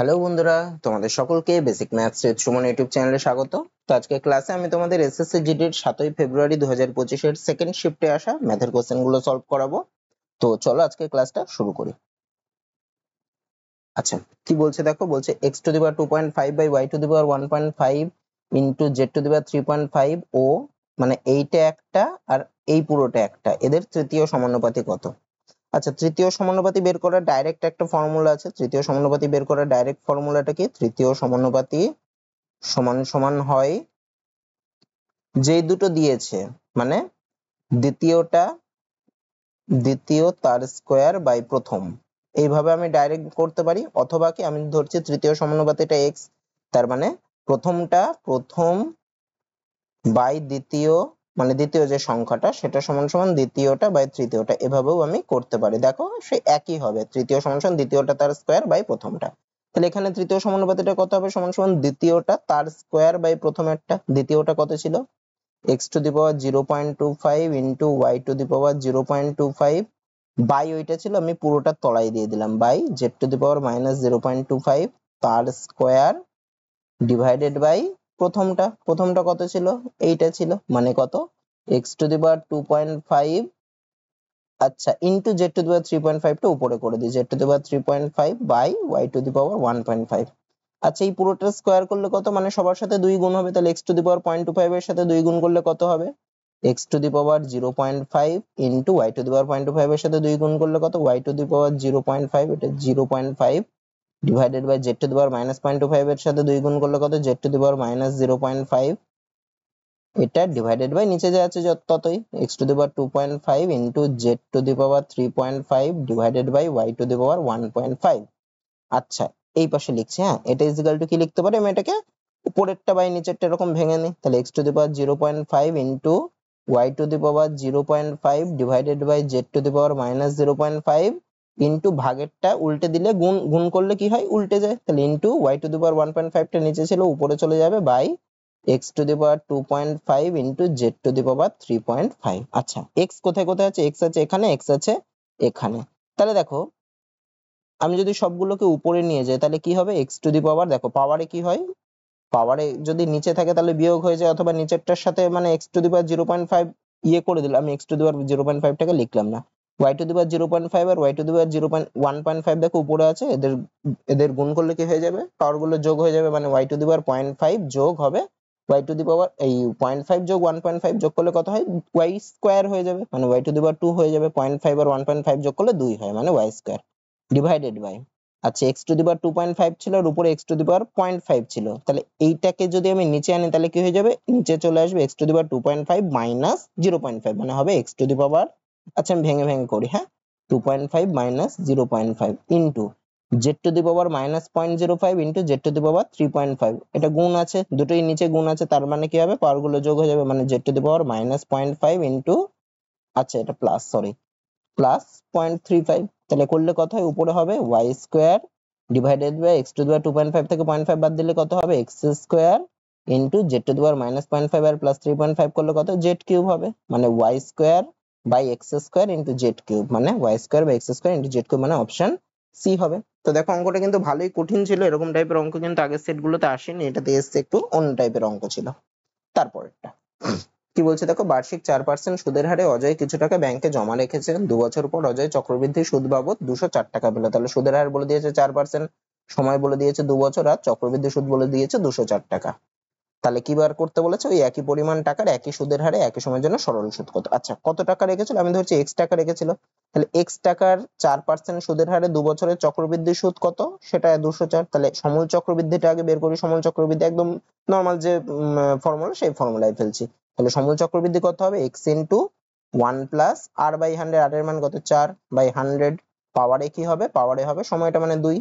Hello বন্ধুরা, তোমাদের সকলকে বেসিক ম্যাথস এর সুমন ইউটিউব চ্যানেলে স্বাগত। তো আজকে ক্লাসে আমি তোমাদের এসএসসি জিডির 7ই ফেব্রুয়ারি 2025 এর সেকেন্ড শিফটে আসা ম্যাথের কোশ্চেন গুলো সলভ করাবো। তো চলো আজকে ক্লাসটা শুরু করি। আচ্ছা, কি বলছে দেখো, বলছে x to the power 2.5 by y to the power 1.5 into z to the power 3.5 ও মানে এইটা একটা আর এই পুরোটা একটা, এদের তৃতীয় সমানুপাতি কত? আচ্ছা, তৃতীয় সমানুপাতি বের করার ডাইরেক্ট একটা ফর্মুলা আছে। তৃতীয় সমানুপাতি বের করার ডাইরেক্ট ফর্মুলাটা কি? তৃতীয় সমানুপাতি সমান সমান হয় যেই দুটো দিয়েছে মানে দ্বিতীয় তার স্কোয়ার বাই প্রথম, এইভাবে আমি ডাইরেক্ট করতে পারি। অথবা কি আমি ধরছি তৃতীয় সমানুপাতিটা x, তার মানে প্রথম বাই দ্বিতীয়, মানে দ্বিতীয় যে সংখ্যাটা সেটা সমান সমান দ্বিতীয়টা বাই তৃতীয়টা, এভাবেও আমি করতে পারি। দেখো সে একই হবে, তৃতীয় সমান সমান দ্বিতীয়টা তার স্কোয়ার বাই প্রথমটা। তাহলে এখানে তৃতীয় সমানুপাতিটা কত হবে? সমান সমান দ্বিতীয়টা তার স্কোয়ার বাই প্রথমেরটা। দ্বিতীয়টা কত ছিল? x to the power 0.25 into y to the power 0.25 by ওইটা ছিল, আমি পুরোটা তলায় দিয়ে দিলাম, by z to the power minus 0.25 তার স্কোয়ার ডিভাইডেড বাই প্রথমটা কত ছিল? এইটা ছিল, মানে কত? x টু দি পাওয়ার 2.5, আচ্ছা, into z to the power 3.5 টা উপরে করে দিই, z to the power 3.5 by y to the power 1.5। আচ্ছা, এই পুরোটা স্কোয়ার করলে কত? মানে সবার সাথে 2 গুণ হবে, তাহলে x টু দি পাওয়ার 0.25 এর সাথে 2 গুণ করলে কত হবে? x to the power 0.5 into y to the power 0.25 এর সাথে 2 গুণ করলে কত? y টু দি পাওয়ার 0.5, এটা 0.5 divided by z to the power minus 0.25 এর সাথে 2 গুণ করলে কত? z to the power minus 0.5, এটা ডিভাইডেড বাই নিচে যা আছে ততই, x to the power 2.5 into z to the power 3.5 divided by y to the power 1.5। আচ্ছা, এই পাশে লিখছি, হ্যাঁ, এটা ইজিক্যাল টু কি লিখতে পারি? আমি এটাকে উপরেরটা বাই নিচেরটা এরকম ভেঙে নিই, তাহলে x to the power 0.5 into y to the power 0.5 divided by z to the power minus 0.5 into ভাগেরটা উল্টে দিলে গুণ করলে কি হয়? উল্টে যায়, তাহলে into y to the power 1.5 টা নিচে ছিল উপরে চলে যাবে by x to the power 2.5 into z to the power 3.5। আচ্ছা, x কোথায় কোথায় আছে? x আছে এখানে, x আছে এখানে। তাহলে দেখো, আমি যদি সবগুলোকে উপরে নিয়ে যাই তাহলে কি হবে? x টু দি পাওয়ার, দেখো পাওয়ারে কি হয়, পাওয়ারে যদি নিচে থাকে তাহলে বিয়োগ হয়ে যায়, অথবা নিচেরটার সাথে মানে x টু দি পাওয়ার 0.5 ইয়ে করে দিলাম, আমি x টু দি পাওয়ার 0.5 টাকে লিখলাম না, y টু দি পাওয়ার 0.5 আর y টু দি পাওয়ার 1.5 দেখো উপরে আছে, এদের এদের গুণ করলে কি হয়ে যাবে? পাওয়ার গুলো যোগ হয়ে যাবে, মানে y টু দি পাওয়ার 0.5 যোগ হবে y টু দি পাওয়ার এই 0.5 যোগ 1.5 যোগ করলে কত হয়? y স্কয়ার হয়ে যাবে, মানে y টু দি পাওয়ার 2 হয়ে যাবে। 0.5 আর 1.5 যোগ করলে 2 হয়, মানে y স্কয়ার ডিভাইডেড বাই, আচ্ছা, x টু দি পাওয়ার 2.5 ছিল আর উপরে x টু দি পাওয়ার 0.5 ছিল, তাহলে এইটাকে যদি আমি নিচে আনি তাহলে কি হয়ে যাবে? নিচে চলে আসবে x to the power 2.5 minus 0.5, মানে হবে x টু দি পাওয়ার, আচ্ছা আমি ভেঙে ভেঙে করি, হ্যাঁ, 2.5 minus 0.5 into z to the power minus 0.05 into z to the power 3.5, এটা গুণ আছে, দুটোই নিচে গুণ আছে, তার মানে কি হবে? পাওয়ার গুলো যোগ হয়ে যাবে, মানে z to the power minus 0.5 into, আচ্ছা এটা প্লাস, সরি, প্লাস 0.35, তাহলে করলে কত হয়? উপরে হবে y square divided by x to the power 2.5 থেকে 0.5 বাদ দিলে কত হবে? x square into z to the power minus 0.5 আর প্লাস 3.5 করলে কত? z কিউব হবে, মানে y square by x square into z cube, মানে y square by x square into z cube, মানে অপশন সি হবে। তো দেখো অঙ্কটা কিন্তু ভালোই কঠিন ছিল, এরকম টাইপের অঙ্ক কিন্তু আগের সেটগুলোতে আসেনি, এটাতে এসছে একটু অন্য টাইপের অঙ্ক ছিল। তারপরেরটা কি বলছে দেখো, বার্ষিক 4% সুদের হারে অজয় কিছু টাকা ব্যাংকে জমা রেখেছে, 2 বছর পর অজয় চক্রবৃদ্ধি সুদ বাবদ 204 টাকা পেল। তাহলে সুদের হার বলে দিয়েছে 4%, সময় বলে দিয়েছে 2 বছর, আর চক্রবৃদ্ধি সুদ বলে দিয়েছে 204 টাকা। তাহলে কি বার করতে বলেছে? ওই একই পরিমাণ টাকার একই সুদের হারে একই সময়ের জন্য সরল সুদ কত? আচ্ছা, কত টাকা রেখেছিল? আমি ধরছি x টাকা রেখেছিল, তাহলে x টাকার 4% সুদের হারে 2 বছরের চক্রবৃদ্ধি সুদ কত? সেটা 204। তাহলে সমূল চক্রবৃদ্ধিটা আগে বের করি, সমূল চক্রবৃদ্ধি একদম নরমাল যে ফর্মুলা, সেই ফর্মুলায় ফেলছি। তাহলে সমূল চক্রবৃদ্ধি কত হবে? x into 1 plus r by 100, r এর মান কত? 4 বাই 100, পাওয়ারে কি হবে? পাওয়ারে হবে সময়টা, মানে 2,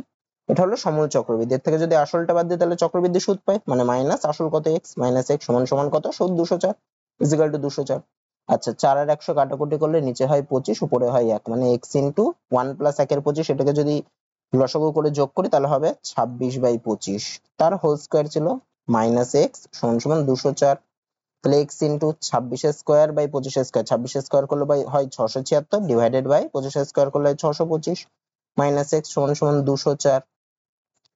এটা হলো সমূল চক্রবৃদ্ধি। এর থেকে যদি আসলটা বাদ দিই তাহলে চক্রবৃদ্ধি সুদ পাই, মানে মাইনাস আসল কত? x, মাইনাস x সমান সমান কত? সুদ 204 ইকুয়াল টু 204। আচ্ছা, 4 আর 100 কাটাকুটি করলে নিচে হয় 25, উপরে হয় 1, মানে x ইনটু 1 প্লাস 1 এর 25, এটাকে যদি লসাগু করে যোগ করি তাহলে হবে 26 বাই 25, তার হোল স্কয়ার ছিল, মাইনাস x সমান সমান 204। তাহলে x into 26 square by 25 square, 26 square করলে হয় 676 ডিভাইডেড বাই 25 স্কয়ার করলে হয় 625, মাইনাস x সমান সমান 204।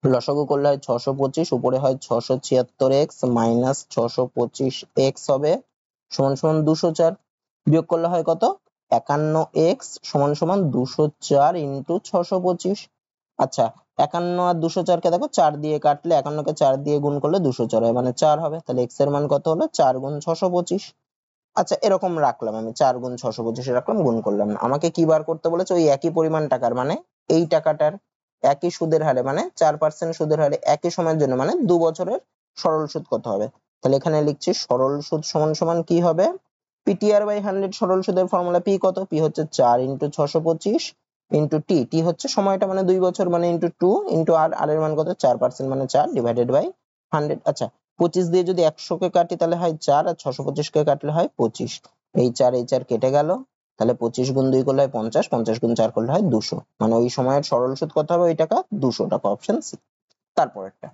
লসাগু করলে হয় 625, উপরে হয় 676x মাইনাস 625x হবে সমান সমান 204, বিয়োগ করলে হয় কত 51x সমান সমান 204 ইন্টু 625। আচ্ছা 51 আর 204 কে দেখো 4 দিয়ে কাটলে 51 কে 4 দিয়ে গুণ করলে 204 হয়, মানে 4 হবে। তাহলে x এর মান কত হলো 4 গুণ 625। আচ্ছা এরকম রাখলাম, আমি 4 গুণ 625 রাখলাম, গুণ করলাম না। আমাকে কি বার করতে বলেছে, ওই একই পরিমাণ টাকার মানে এই টাকাটার একই সুদের হারে মানে 4% সুদের হারে একই সময়ের জন্য মানে 2 বছরের সরল সুদ কত হবে। তাহলে এখানে লিখছি সরল সুদ সমান সমান কি হবে, পিটিআর বাই 100। সরল সুদের ফর্মুলা পি কত, পি হচ্ছে 4 ইন্টু 625 ইন্টু টি, টি হচ্ছে সময়টা মানে 2 বছর মানে ইন্টু 2 ইন্টু আর, আর এর মান কত 4% মানে 4 ডিভাইডেড বাই 100। আচ্ছা 25 দিয়ে যদি 100 কে কাটি তাহলে হয় 4, আর 625 কে কাটলে হয় 25। এই 4 কেটে গেল, তাহলে 25 গুণ 2 করলে হয় 50, 50 গুণ 4 করলে হয় 200, মানে ওই সময়ের সরল সুদ কত হবে ওই টাকা 200 টাকা, অপশন সি। তারপরেরটা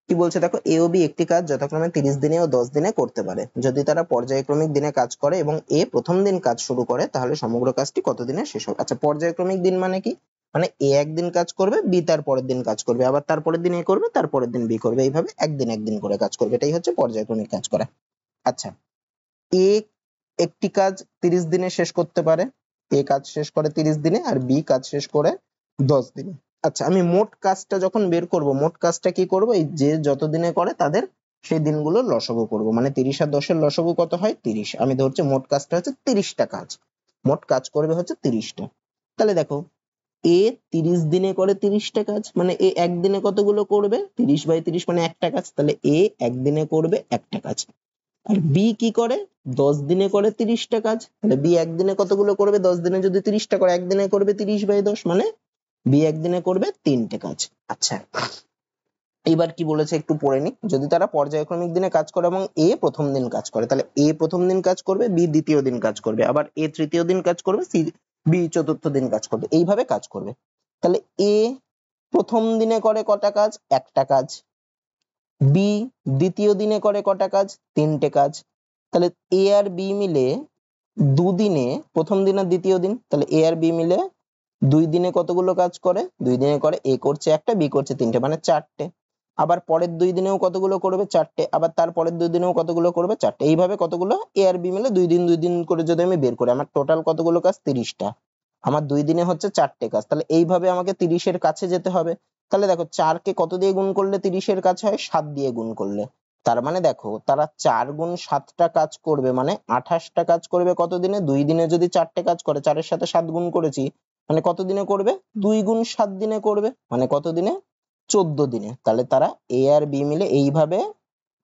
কি বলছে দেখো, এ ও বি একটি কাজ যথাক্রমে 30 দিনে ও 10 দিনে করতে পারে। যদি তারা পর্যায়ক্রমিক দিনে কাজ করে এবং এ প্রথম দিন কাজ শুরু করে তাহলে সমগ্র কাজটি কত দিনে শেষ হবে। আচ্ছা পর্যায়ক্রমিক দিন মানে কি, মানে এ একদিন কাজ করবে, বি তার পরের দিন কাজ করবে, আবার তার পরের দিন এ করবে, তার পরের দিন বি করবে, এইভাবে একদিন একদিন করে কাজ করবে, এটাই হচ্ছে পর্যায়ক্রমিক কাজ করা। আচ্ছা এ একটি কাজ 30 দিনে শেষ করতে পারে, এ কাজ শেষ করে 30 দিনে আর বি কাজ শেষ করে 10 দিনে। আচ্ছা আমি মোট কাজটা যখন বের করব, মোট কাজটা কি করব, এই যে যত দিনে করে তাদের সেই দিনগুলোর লসাগু করব, মানে 30 আর 10 এর লসাগু কত হয় 30। আমি ধরছি মোট কাজটা হচ্ছে 30টা কাজ, মোট কাজ করবে হচ্ছে 30টা। তাহলে দেখো এ 30 দিনে করে 30টা কাজ, মানে এ একদিনে কতগুলো করবে 30 বাই 30 মানে একটা কাজ, তাহলে এ একদিনে করবে একটা কাজ। আর বি কি করে 10 দিনে করে 30টা কাজ, তাহলে বি একদিনে কতগুলো করবে 10 দিনে যদি 30টা করে একদিনে করবে 30 বাই 10, মানে বি একদিনে করবে 3টে কাজ। আচ্ছা এইবার কি বলেছে একটু পড়ে নি, যদি তারা পর্যায়ক্রমিক দিনে কাজ করে এবং এ প্রথম দিন কাজ করে, তাহলে এ প্রথম দিন কাজ করবে, বি দ্বিতীয় দিন কাজ করবে, আবার এ তৃতীয় দিন কাজ করবে, সি বি চতুর্থ দিন কাজ করবে, এইভাবে কাজ করবে। তাহলে এ প্রথম দিনে করে কটা কাজ, একটা কাজ। বি দ্বিতীয় দিনে করে কটা কাজ, 3টে কাজ। তাহলে এ আর বি মিলে দুদিনে, প্রথম দিন আর দ্বিতীয় দিন, তাহলে এ আর বি মিলে 2 দিনে কতগুলো কাজ করে, 2 দিনে করে এ করছে একটা, বি করছে 3টে, মানে 4টে। আবার পরের 2 দিনেও কতগুলো করবে 4টে, আবার তার পরের 2 দিনেও কতগুলো করবে 4টে, এইভাবে কতগুলো এ আর বি মিলে 2 দিন করে যদি আমি বের করি আমার টোটাল কতগুলো কাজ 30টা, আমার 2 দিনে হচ্ছে 4টে কাজ। তাহলে এইভাবে আমাকে 30 এর কাছে যেতে হবে। তাহলে দেখো 4 কে কত দিয়ে গুণ করলে 30 এর কাছে হয়, 7 দিয়ে গুণ করলে। তার মানে দেখো তারা 4 গুণ 7টা কাজ করবে, মানে 28টা কাজ করবে কত দিনে, 2 দিনে যদি 4টে কাজ করে 4 এর সাথে 7 গুণ করেছি, মানে কত দিনে করবে 2 গুণ 7 দিনে করবে, মানে কত দিনে 14 দিনে। তাহলে তারা এ আর বি মিলে এইভাবে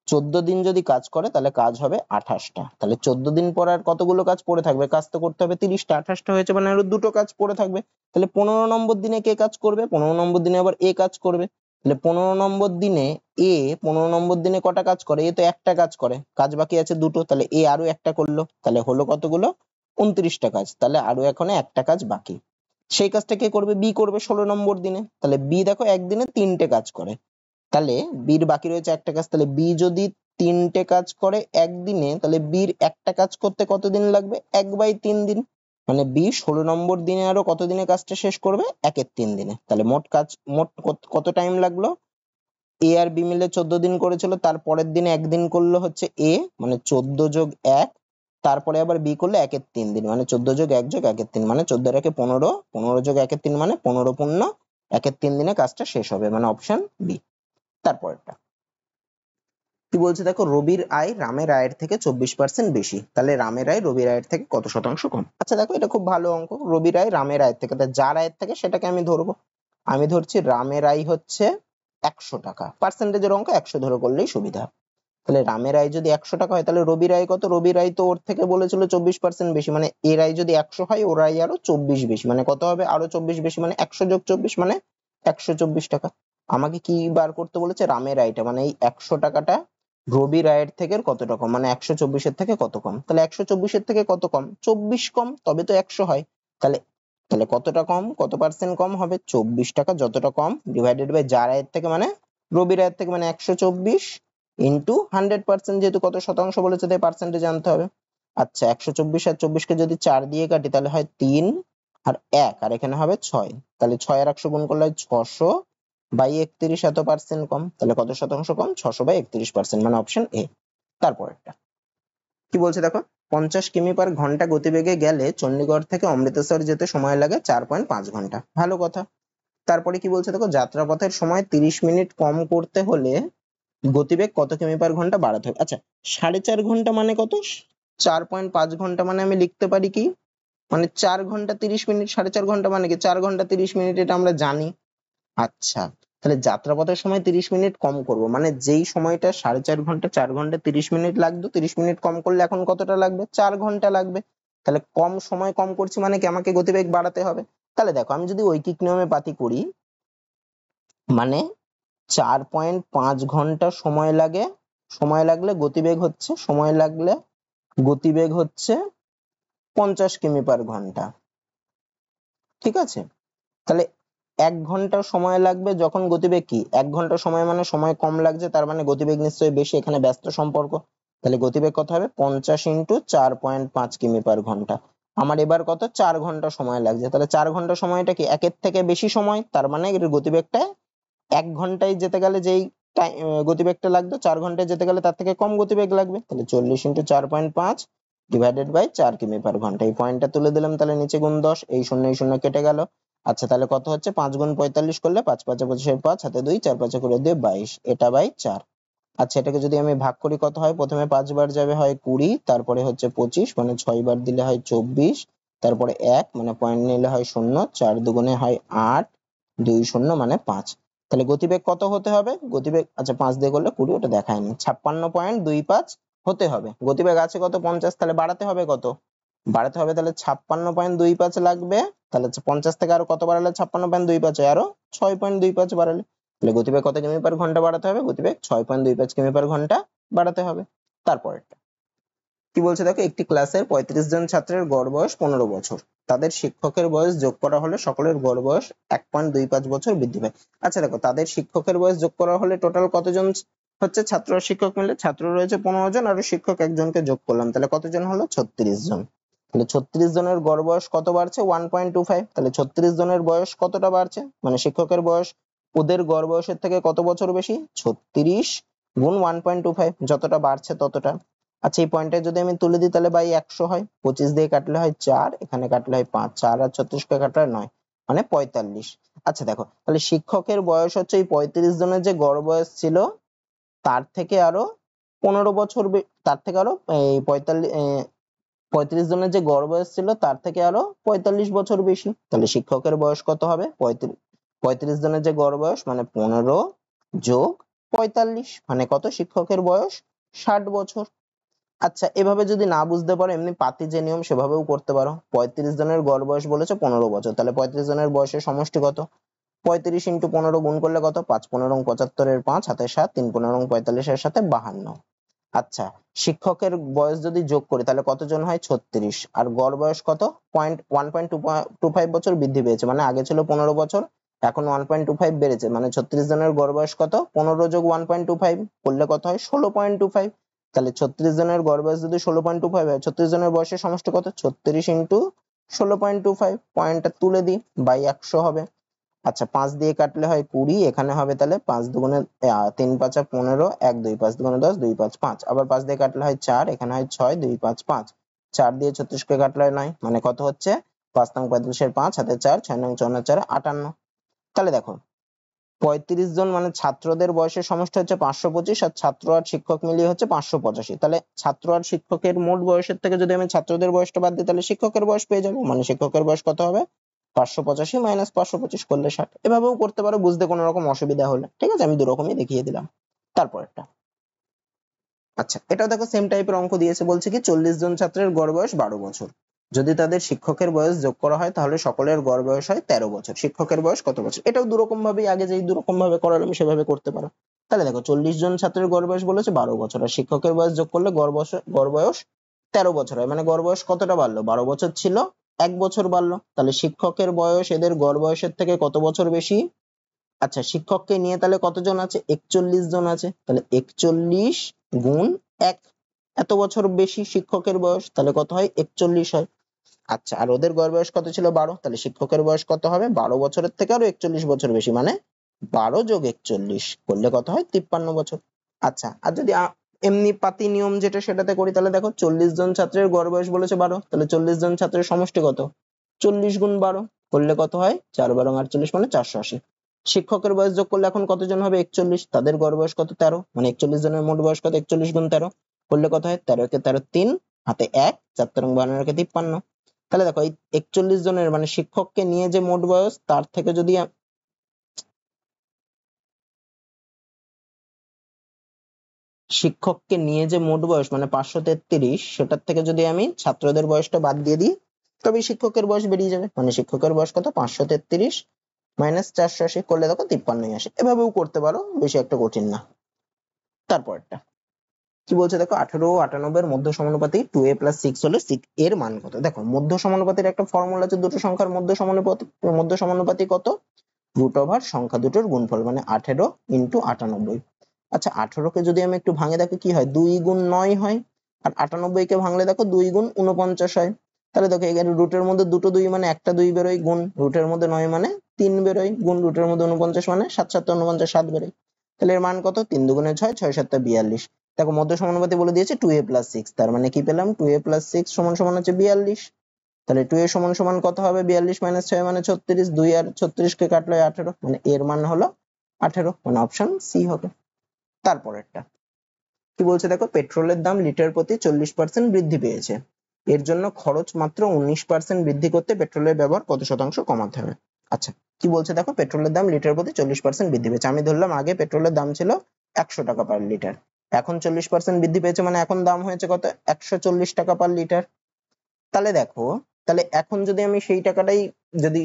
14 দিন যদি কাজ করে তাহলে কাজ হবে 28টা। তাহলে 14 দিন পর আর কতগুলো কাজ পড়ে থাকবে, কাজ তো করতে হবে 30টা, 28টা হয়েছে মানে আরো দুটো কাজ পড়ে থাকবে। তাহলে 15 নম্বর দিনে কে কাজ করবে, 15 নম্বর দিনে আবার এ কাজ করবে। তাহলে 15 নম্বর দিনে এ 15 নম্বর দিনে কটা কাজ করে, এ তো একটা কাজ করে, কাজ বাকি আছে দুটো, তাহলে এ আরো একটা করলো, তাহলে হলো কতগুলো 29টা কাজ, তাহলে আরো এখানে একটা কাজ বাকি। সেই কাজটা কে করবে, বি করবে 16 নম্বর দিনে। তাহলে বি দেখো একদিনে 3টে কাজ করে, তাহলে বির বাকি রয়েছে একটা কাজ। তাহলে বি যদি 3টে কাজ করে একদিনে, তাহলে বির একটা কাজ করতে কতদিন লাগবে, 1/3 দিন, মানে বি 16 নম্বর দিনে আরো কত দিনে কাজটা শেষ করবে, 1/3 দিনে। তাহলে মোট কাজ মোট কত টাইম লাগলো, এ আর বি মিলে 14 দিন করেছিল, তার পরের দিনে একদিন করলো হচ্ছে এ, মানে 14 যোগ 1, তারপরে আবার বি করলে 1/3 দিন, মানে 14 যোগ 1 যোগ 1/3, মানে 14 এর 15, 15 যোগ 1/3 মানে 15 পূর্ণ 1/3 দিনে কাজটা শেষ হবে, মানে অপশন বি। তারপরটা কি বলছে দেখো, রবির আয় রামের আয়ের থেকে 24% বেশি, তাহলে রামের আয় রবির আয়ের থেকে কত শতাংশ কম। আচ্ছা দেখো এটা খুব ভালো অঙ্ক, রবির আয় রামের আয়ের থেকে, যার আয়ের থেকে সেটাকে আমি ধরবো, আমি ধরছি রামের আয় হচ্ছে 100 টাকা, পার্সেন্টেজের অঙ্ক 100 ধরে করলেই সুবিধা। তাহলে রামের আয় যদি 100 টাকা হয় তাহলে রবির আয় কত, রবির আয় তো ওর থেকে বলেছিল 24% বেশি, মানে এর আয় যদি 100 হয় ওর আয় আরো 24 বেশি, মানে কত হবে আরো 24 বেশি, মানে 100 যোগ 24 মানে 124 টাকা। আমাকে কি বার করতে বলেছে, রামের আয়টা, মানে এই 100 টাকাটা রবির আয়ের থেকে কতটা কম, মানে 124 এর থেকে কত কম। তাহলে 124 এর থেকে কত কম, 24 কম, তবে তো 100 হয়। তাহলে তাহলে কতটা কম, কত পার্সেন্ট কম হবে, 24 টাকা যতটা কম ডিভাইডেড বাই যার আয়ের থেকে, মানে রবির আয়ের থেকে, মানে 124 ইন্টু 100%, যেহেতু কত শতাংশ বলেছে তাই পার্সেন্টেজ জানতে হবে। আচ্ছা 124 আর 24 কে যদি 4 দিয়ে কাটি তাহলে হয় 3 আর 1, আর এখানে হবে 6, তাহলে 6 আর 100 গুণ করলে হয় 600 বাই 31 এত পার্সেন্ট কম, তাহলে কত শতাংশ কম? 600/31%, মানে অপশন এ। তারপরেরটা কি বলছে দেখো, 50 কিমি/ঘন্টা গতিবেগে গেলে চণ্ডীগড় থেকে অমৃতসর যেতে সময় লাগে 4.5 ঘন্টা। ভালো কথা। তারপরে কি বলছে দেখো, যাত্রাপথের সময় 30 মিনিট কম করতে হলে গতিবেগ কত কিমি/ঘন্টা বাড়াতে হবে? আচ্ছা, 4.5 ঘন্টা মানে কত? 4.5 ঘন্টা মানে আমি লিখতে পারি কি, মানে 4 ঘন্টা 30 মিনিট, 4.5 ঘন্টা মানে কি 4 ঘন্টা 30 মিনিট, এটা আমরা জানি। আচ্ছা, তাহলে যাত্রাপথের সময় 30 মিনিট কম করব, মানে যেই সময়টা 4.5 ঘন্টা 4 ঘন্টা 30 মিনিট লাগতো, 30 মিনিট কম করলে এখন কতটা লাগবে? 4 ঘন্টা লাগবে। তাহলে কম সময় কম করছি মানে কি আমাকে গতিবেগ বাড়াতে হবে। তাহলে দেখো, আমি যদি ঐকিক নিয়মে পাতি করি, মানে 4.5 ঘন্টা সময় লাগলে গতিবেগ হচ্ছে 50 কিমি/ঘন্টা। ঠিক আছে, তাহলে 1 ঘন্টা সময় লাগবে যখন গতিবেগ কি 1 ঘন্টা সময় মানে সময় কম লাগছে, তার মানে গতিবেগ নিশ্চয়ই বেশি, এখানে ব্যস্ত সম্পর্ক। তাহলে গতিবেগ কত হবে? 50 × 4.5 কিমি/ঘন্টা। আমার এবার কত? 4 ঘন্টা সময় লাগছে, তাহলে 4 ঘন্টা সময়টা কি 1 এর থেকে বেশি সময়, তার মানে এর গতিবেগটা 1 ঘন্টায় যেতে গেলে যেই গতিবেগটা লাগতো 4 ঘন্টায় যেতে গেলে তার থেকে কম গতিবেগ লাগবে। তাহলে 40 × 4.5 ডিভাইডেড বাই 4 কিমি/ঘন্টা। এই পয়েন্টটা তুলে দিলাম, তাহলে নিচে গুণ 10, এই শূন্য কেটে গেল। আচ্ছা, তাহলে কত হচ্ছে? 5 × 45 করলে 5 × 5 = 25, 5 হাতে 2, 4 × 5 করে দিয়ে 22, এটা বাই 4। আচ্ছা, এটাকে যদি আমি ভাগ করি কত হয়? প্রথমে 5 বার যাবে হয় 20, তারপরে হচ্ছে 25, মানে 6 বার দিলে হয় 24, তারপরে 1 মানে পয়েন্ট নিলে হয় 0, 4 দুগুণে হয় 8, 2 0 মানে 5। তাহলে গতিবেগ কত হতে হবে? গতিবেগ, আচ্ছা 5 দিয়ে করলে 20, ওটা দেখায়নি, 56.25 হতে হবে। গতিবেগ আছে কত? 50, তাহলে বাড়াতে হবে কত? বাড়াতে হবে তাহলে 56.25 লাগবে। তাহলে 50 থেকে আরো কত বাড়ালে 56.25 হয়? আরো 6.25 বাড়ালে। তাহলে গতিবেগ কত কিমি/ঘন্টা বাড়াতে হবে? গতিবেগ 6.25 কিমি/ঘন্টা বাড়াতে হবে। তারপরেরটা কি বলছে দেখো, একটি ক্লাসের 35 জন ছাত্রের গড় বয়স 15 বছর। তাদের শিক্ষকের বয়স যোগ করা হলে সকলের গড় বয়স 1.25 বছর বৃদ্ধি পায়। আচ্ছা দেখো, তাদের শিক্ষকের বয়স যোগ করা হলে টোটাল কতজন হচ্ছে ছাত্র আর শিক্ষক মিলে? ছাত্র রয়েছে 15 জন, আর শিক্ষক একজনকে যোগ করলাম, তাহলে কতজন হলো? 36 জন। তাহলে 36 জনের গড় বয়স কত বাড়ছে? 1.25। তাহলে 36 জনের বয়স কতটা বাড়ছে, মানে শিক্ষকের বয়স ওদের গড় বয়সের থেকে কত বছর বেশি? 36 গুণ 1.25, যতটা বাড়ছে ততটা। আচ্ছা, এই পয়েন্টটা যদি আমি তুলে দিই তাহলে বাই 100 হয়, 25 দিয়ে কাটলে হয় 4, এখানে কাটলে হয় 5, 4 আর 36 কে কাটলে হয় 9, মানে 45। আচ্ছা দেখো, তাহলে শিক্ষকের বয়স হচ্ছে এই 35 জনের যে গড় বয়স ছিল তার থেকে আরো 15 বছর, তার থেকে আরো এই 35 জনের যে গড় বয়স ছিল তার থেকে আরো 45 বছর বেশি। তাহলে শিক্ষকের বয়স কত হবে? 35 জনের যে গড় বয়স মানে 15 যোগ 45, মানে কত? শিক্ষকের বয়স 60 বছর। আচ্ছা, এভাবে যদি না বুঝতে পারো, এমনি পাতি যে নিয়ম সেভাবেও করতে পারো। 35 জনের গড় বয়স বলেছে 15 বছর, তাহলে 35 জনের বয়সের সমষ্টি কত? 35 × 15 গুণ করলে কত? 5 15 75 এর 5 হাতে 7, 3 15 45 এর সাথে 52। আচ্ছা, শিক্ষকের বয়স যদি যোগ করি তাহলে কতজন হয়? 36, আর গড় বয়স কত? 1.25 বছর বৃদ্ধি পেয়েছে, মানে আগে ছিল 15 বছর, এখন 1.25 বেড়েছে, মানে 36 জনের গড় বয়স কত? 15 যোগ 1.25 করলে কত হয়? 16.25। তাহলে 36 জনের গড় বয়স যদি 16.25 হয়, 36 জনের বয়সের সমষ্টি কত? 36 × 16.25, পয়েন্টটা তুলে দিই, বাই 100 হবে। আচ্ছা, 5 দিয়ে কাটলে হয় 20, এখানে হবে তাহলে 5 দুগুণে 3 5 15, 1 2 5 দুগুণে 10, 2 5 5, আবার 5 দিয়ে কাটলে হয় 4, এখানে হয় 6, 2 5 5, 4 দিয়ে 36 কে কাটলে হয় 9, মানে কত হচ্ছে? 5 নং 45 এর 5 হাতে 4, 6 নং 54 4 58। তাহলে দেখো, 35 জন মানে ছাত্রদের বয়সের সমষ্টি হচ্ছে 525, আর ছাত্র আর শিক্ষক মিলিয়ে হচ্ছে 585। তাহলে ছাত্র আর শিক্ষকের মোট বয়সের থেকে যদি আমি ছাত্রদের বয়সটা বাদ দিই তাহলে শিক্ষকের বয়স পেয়ে যাবো, মানে শিক্ষকের বয়স কত হবে? 585 মাইনাস 525 করলে 60। এভাবেও করতে পারো বুঝতে কোনো রকম অসুবিধা হলে। ঠিক আছে, আমি দুরকমই দেখিয়ে দিলাম। তারপরেরটা, আচ্ছা এটাও দেখো সেম টাইপের অঙ্ক দিয়েছে, বলছে কি 40 জন ছাত্রের গড় বয়স 12 বছর। যদি তাদের শিক্ষকের বয়স যোগ করা হয় তাহলে সকলের গড় বয়স হয় 13 বছর। শিক্ষকের বয়স কত বছর? এটাও দুরকম ভাবে, আগে যেই দুরকম ভাবে করালাম সেভাবে করতে পারো। তাহলে দেখো, 40 জন ছাত্রের গড় বয়স বলেছে 12 বছর, আর শিক্ষকের বয়স যোগ করলে গড় বয়স 13 বছর হয়, মানে গড় বয়স কতটা বাড়লো? 12 বছর ছিল 1 বছর বাড়লো। তাহলে শিক্ষকের বয়স এদের গড় বয়সের থেকে কত বছর বেশি? আচ্ছা, শিক্ষককে নিয়ে তাহলে কতজন আছে? 41 জন আছে, তাহলে 41 গুণ 1, এত বছর বেশি শিক্ষকের বয়স, তাহলে কত হয়? 41 হয়। আচ্ছা, আর ওদের গড় বয়স কত ছিল? 12, তাহলে শিক্ষকের বয়স কত হবে? 12 বছরের থেকে আরো 41 বছর বেশি, মানে 12 যোগ 41 করলে কত হয় 53 বছর। আচ্ছা, আর যদি এমনি পাতি নিয়ম যেটা সেটাতে করি, তাহলে দেখো 40 জন ছাত্রের গড় বয়স বলেছে 12, তাহলে 40 জন ছাত্রের সমষ্টি কত, 40 গুণ 12 করলে কত হয় 4 12 48 মানে 480। শিক্ষকের বয়স যোগ করলে এখন কতজন হবে 41, তাদের গড় বয়স কত 13, মানে 41 জনের মোট বয়স কত 41 গুণ 13 করলে কত হয় 13 কে 13 3 হাতে 1 4 13 52 কে 53। তাহলে দেখো এই 41 জনের মানে শিক্ষককে নিয়ে যে মোট বয়স তার থেকে যদি শিক্ষককে নিয়ে যে মোট বয়স মানে 533, সেটার থেকে যদি আমি ছাত্রদের বয়সটা বাদ দিয়ে দিই তবে শিক্ষকের বয়স বেরিয়ে যাবে, মানে শিক্ষকের বয়স কত 533 মাইনাস 480 করলে দেখো 53 আসে। এভাবেও করতে পারো, বেশি একটা কঠিন না। তারপরটা কি বলছে দেখো, 18 ও 98 এর মধ্য সমানুপাতি 2a + 6 হলে 6 এর মান কত। দেখো মধ্য সমানুপাতির একটা ফর্মুলা আছে, দুটো সংখ্যার মধ্য সমানুপাতি কত, √ সংখ্যা দুটোর গুণফল, মানে 18 × 98। আচ্ছা 18 কে যদি আমি একটু ভাঙে দেখো কি হয়, 2 গুণ 9 হয়, আর 98 কে ভাঙলে দেখো 2 গুণ 49 হয়। তাহলে দেখো এখানে রুটের মধ্যে দুটো 2 মানে একটা 2 বেরোয়, গুণ রুটের মধ্যে 9 মানে 3 বেরোয়, গুণ রুটের মধ্যে 49 মানে 7 7 49 7 বেরোয়। তাহলে এর মান কত, 3 দুগুণে 6 6 7 42। দেখো মধ্য সমানুপাতি বলে দিয়েছে 2a + 6, তার মানে কি পেলাম 2a + 6 সমান সমান হচ্ছে 42। তাহলে 2a সমান সমান কত হবে, 42 - 6 মানে 36, 2 আর 36 কে কাটলে 18, মানে এর মান হলো 18, মানে অপশন সি হবে। তারপরেরটা কি বলছে দেখো, পেট্রোলের দাম লিটার প্রতি 40% বৃদ্ধি পেয়েছে, এর জন্য খরচ মাত্র 19% বৃদ্ধি করতে পেট্রোলের ব্যবহার কত শতাংশ কমাতে হবে। আচ্ছা কি বলছে দেখো, পেট্রোলের দাম লিটার প্রতি 40% বৃদ্ধি পেয়েছে, আমি ধরলাম আগে পেট্রোলের দাম ছিল 100 টাকা পার লিটার, এখন 40% বৃদ্ধি পেয়েছে, মানে এখন দাম হয়েছে কত 140 টাকা পার লিটার। তাহলে দেখো, তাহলে এখন যদি আমি সেই টাকাটাই যদি